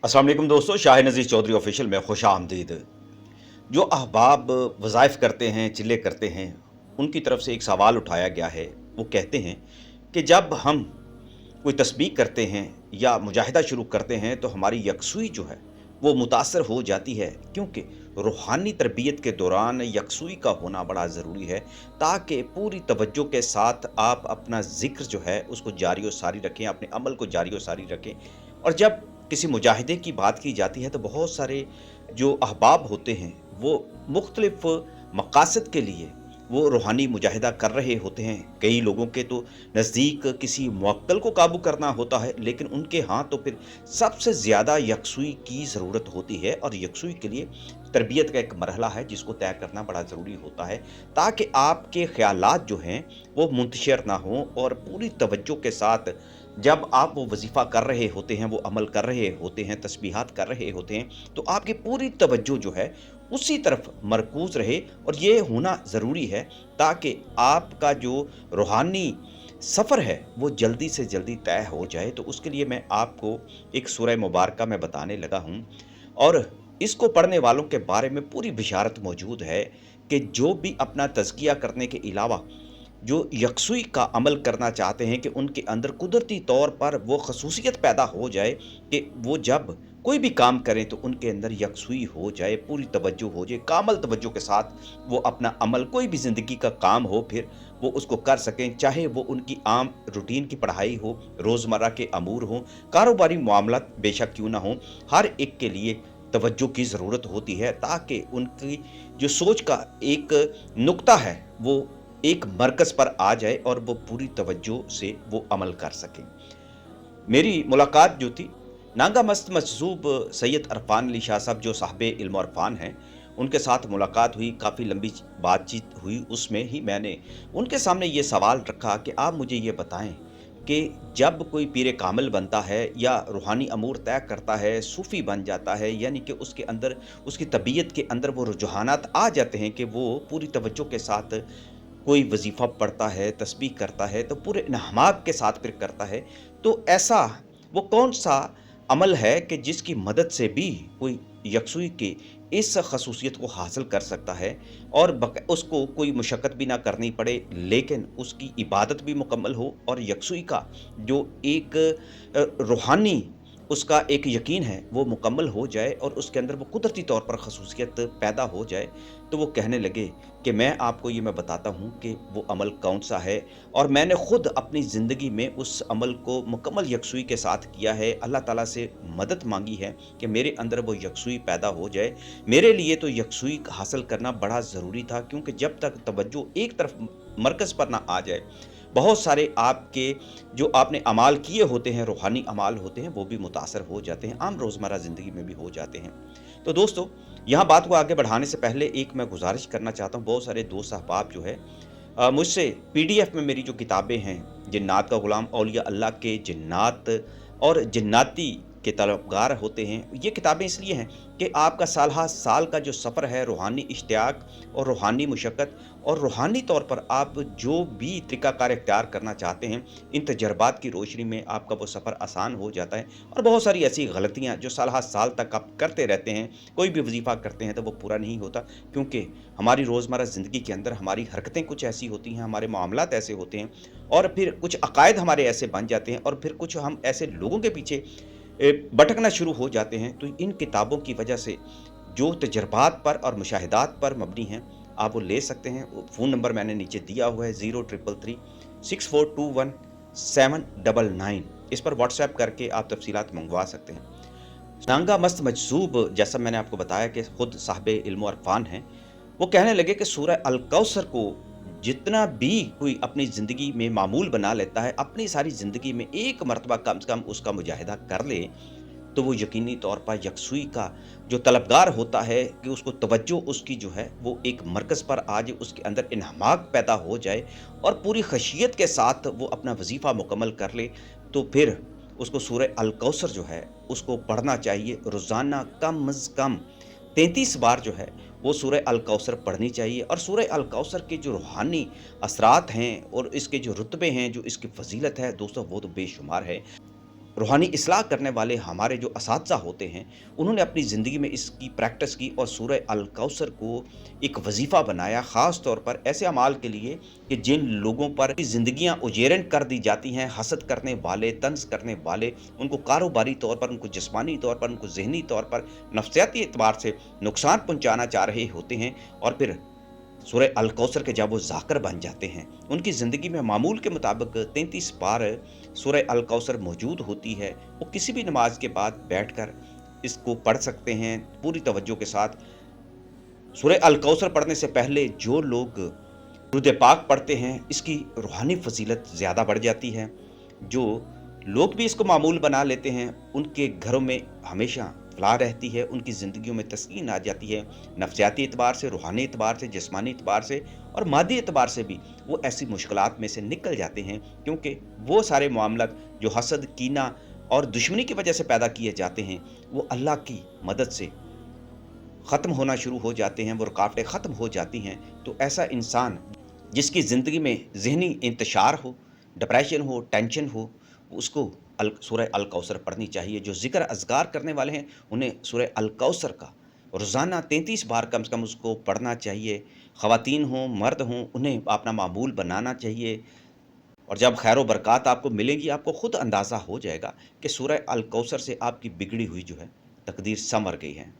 अस्सलाम वालेकुम दोस्तों, शाह नज़ीर चौधरी ऑफिशियल में खुश आमदीद। जो अहबाब वज़ाइफ करते हैं, चिल्ले करते हैं, उनकी तरफ से एक सवाल उठाया गया है। वो कहते हैं कि जब हम कोई तस्बीह करते हैं या मुजाहिदा शुरू करते हैं तो हमारी यकसुई जो है वो मुतासर हो जाती है, क्योंकि रूहानी तरबियत के दौरान यकसुई का होना बड़ा ज़रूरी है, ताकि पूरी तवज्जो के साथ आप अपना ज़िक्र जो है उसको जारी व सारी रखें, अपने अमल को जारी व सारी रखें। और जब किसी मुजाहिदे की बात की जाती है तो बहुत सारे जो अहबाब होते हैं वो मुख्तलिफ मकासद के लिए वो रूहानी मुजाहिदा कर रहे होते हैं। कई लोगों के तो नज़दीक किसी मुअक्कल को काबू करना होता है, लेकिन उनके यहाँ तो फिर सबसे ज़्यादा यकसुई की ज़रूरत होती है, और यकसुई के लिए तरबियत का एक मरहला है जिसको तय करना बड़ा ज़रूरी होता है, ताकि आपके ख़यालात जो हैं वो मुंतशिर ना हों, और पूरी तवज्जो के साथ जब आप वो वजीफ़ा कर रहे होते हैं, वो अमल कर रहे होते हैं, तस्बीहात कर रहे होते हैं, तो आपकी पूरी तवज्जो जो है उसी तरफ मरकूज़ रहे। और ये होना ज़रूरी है ताकि आपका जो रूहानी सफ़र है वो जल्दी से जल्दी तय हो जाए। तो उसके लिए मैं आपको एक सूरह मुबारका मैं बताने लगा हूँ, और इसको पढ़ने वालों के बारे में पूरी बिशारत मौजूद है कि जो भी अपना तज़किया करने के अलावा जो यकसुई का अमल करना चाहते हैं, कि उनके अंदर कुदरती तौर पर वो खसूसियत पैदा हो जाए कि वो जब कोई भी काम करें तो उनके अंदर यकसुई हो जाए, पूरी तवज्जो हो जाए, कामल तवज्जो के साथ वो अपना अमल, कोई भी ज़िंदगी का काम हो फिर वो उसको कर सकें, चाहे वो उनकी आम रूटीन की पढ़ाई हो, रोज़मर्रा के अमूर हों, कारोबारी मामलात बेशक क्यों ना हों, हर एक के लिए तवज्जो की ज़रूरत होती है, ताकि उनकी जो सोच का एक नुक्ता है वो एक मरकज़ पर आ जाए और वो पूरी तवज्जो से वो अमल कर सकें। मेरी मुलाकात जो थी, नागा मस्त मजज़ूब सैयद अरफ़ान अली शाह साहब जो साहिबे इल्म और फ़ान हैं, उनके साथ मुलाकात हुई, काफ़ी लंबी बातचीत हुई। उसमें ही मैंने उनके सामने ये सवाल रखा कि आप मुझे ये बताएँ कि जब कोई पीर कामिल बनता है या रूहानी अमूर तय करता है, सूफ़ी बन जाता है, यानी कि उसके अंदर, उसकी तबीयत के अंदर वो रुझानात आ जाते हैं कि वो पूरी तवज्जो के साथ कोई वजीफ़ा पढ़ता है, तस्बीह करता है, तो पूरे इन्हमाक के साथ फिर करता है। तो ऐसा वो कौन-सा अमल है कि जिसकी मदद से भी कोई यकसुई की इस ख़सूसियत को हासिल कर सकता है, और उसको कोई मुशक्क़त भी ना करनी पड़े, लेकिन उसकी इबादत भी मुकम्मल हो, और यकसुई का जो एक रूहानी उसका एक यकीन है वो मुकम्मल हो जाए, और उसके अंदर वो कुदरती तौर पर खसूसियत पैदा हो जाए। तो वो कहने लगे कि मैं बताता हूँ कि वो अमल कौन-सा है, और मैंने ख़ुद अपनी ज़िंदगी में उस अमल को मुकम्मल यकसुई के साथ किया है। अल्लाह ताला से मदद माँगी है कि मेरे अंदर वो यकसुई पैदा हो जाए। मेरे लिए तो यकसुई हासिल करना बड़ा ज़रूरी था, क्योंकि जब तक तवज्जो एक तरफ मरकज़ पर ना आ जाए, बहुत सारे आपके जो आपने अमाल किए होते हैं, रूहानी अमाल होते हैं, वो भी मुतासर हो जाते हैं, आम रोज़मर्रा ज़िंदगी में भी हो जाते हैं। तो दोस्तों, यहाँ बात को आगे बढ़ाने से पहले एक मैं गुज़ारिश करना चाहता हूँ। बहुत सारे दोस्त अहबाब जो है मुझसे पीडीएफ में मेरी जो किताबें हैं, जिन्नात का ग़ुलाम, औलिया अल्लाह के जिन्नात और जिन्नाती के तलबगार होते हैं, ये किताबें इसलिए हैं कि आपका साल हा साल का जो सफ़र है, रूहानी इश्तियाक और रूहानी मुशक्क़त, और रूहानी तौर पर आप जो भी तरीक़ाकार इख्तियार करना चाहते हैं, इन तजर्बात की रोशनी में आपका वो सफ़र आसान हो जाता है। और बहुत सारी ऐसी गलतियाँ जो साल हा साल तक आप करते रहते हैं, कोई भी वजीफ़ा करते हैं तो वो पूरा नहीं होता, क्योंकि हमारी रोज़मर्रा ज़िंदगी के अंदर हमारी हरकतें कुछ ऐसी होती हैं, हमारे मामलात ऐसे होते हैं, और फिर कुछ अकायद हमारे ऐसे बन जाते हैं, और फिर कुछ हम ऐसे लोगों के पीछे भटकना शुरू हो जाते हैं। तो इन किताबों की वजह से जो तजर्बात पर और मुशाहिदात पर मबनी हैं, आप वो ले सकते हैं। फ़ोन नंबर मैंने नीचे दिया हुआ है, 0333 6421 799। इस पर व्हाट्सएप करके आप तफसीलात मंगवा सकते हैं। नांगा मस्त मजसूब, जैसा मैंने आपको बताया कि खुद साहिबे इल्म और फ़ान हैं, वो कहने लगे कि सूरह अल कौसर को जितना भी कोई अपनी ज़िंदगी में मामूल बना लेता है, अपनी सारी ज़िंदगी में एक मरतबा कम से कम उसका मुजाहिदा कर ले, तो वो यकीनी तौर पर यकसुई का जो तलबगार होता है, कि उसको तवज्जो उसकी जो है वो एक मरकज़ पर आ जाए, उसके अंदर इन्हमाक पैदा हो जाए, और पूरी खशियत के साथ वो अपना वजीफ़ा मुकम्मल कर ले, तो फिर उसको सूरह अल कौसर जो है उसको पढ़ना चाहिए रोज़ाना, कम अज़ कम 33 बार जो है वो सूरह अल कौसर पढ़नी चाहिए। और सूरह अल कौसर के जो रूहानी असरात हैं और इसके जो रुतबे हैं, जो इसकी फ़ज़ीलत है दोस्तों, वो तो बेशुमार है। रूहानी इस्लाह करने वाले हमारे जो असातिज़ा होते हैं, उन्होंने अपनी ज़िंदगी में इसकी प्रैक्टिस की और सूरह अल कौसर को एक वजीफ़ा बनाया, ख़ास तौर पर ऐसे अमाल के लिए कि जिन लोगों पर ज़िंदगियाँ उजेरन कर दी जाती हैं, हसद करने वाले, तंज़ करने वाले, उनको कारोबारी तौर पर, उनको जिस्मानी तौर पर, उनको ज़हनी तौर पर, नफ्सियाती एतबार से नुकसान पहुँचाना चाह रहे होते हैं, और फिर सूरह अल कौसर के जब वो ज़ाकिर बन जाते हैं, उनकी ज़िंदगी में मामूल के मुताबिक 33 बार सूरह अल कौसर मौजूद होती है। वो किसी भी नमाज के बाद बैठकर इसको पढ़ सकते हैं पूरी तवज्जो के साथ। सूरह अल कौसर पढ़ने से पहले जो लोग दुरूद पाक पढ़ते हैं, इसकी रूहानी फजीलत ज़्यादा बढ़ जाती है। जो लोग भी इसको मामूल बना लेते हैं, उनके घरों में हमेशा फलाह रहती है, उनकी ज़िंदगियों में तस्कीन आ जाती है। नफ्सियाती एतबार से, रूहानी एतबार से, जिस्मानी एतबार से और मादी एतबार से भी वो ऐसी मुश्किलात में से निकल जाते हैं, क्योंकि वो सारे मामलात जो हसद, कीना और दुश्मनी की वजह से पैदा किए जाते हैं, वो अल्लाह की मदद से ख़त्म होना शुरू हो जाते हैं, वो रुकावटें ख़त्म हो जाती हैं। तो ऐसा इंसान जिसकी ज़िंदगी में ज़हनी इंतशार हो, डिप्रेशन हो, टेंशन हो, उसको सूरह अल कौसर पढ़नी चाहिए। जो ज़िक्र अज़कार करने वाले हैं, उन्हें सूरह अल कौसर का रोज़ाना 33 बार कम से कम उसको पढ़ना चाहिए। ख़वातीन हों, मर्द हों, उन्हें अपना मामूल बनाना चाहिए। और जब खैर व बरक़ात आपको मिलेंगी, आपको ख़ुद अंदाज़ा हो जाएगा कि सूरह अल कौसर से आपकी बिगड़ी हुई जो है तकदीर संवर गई है।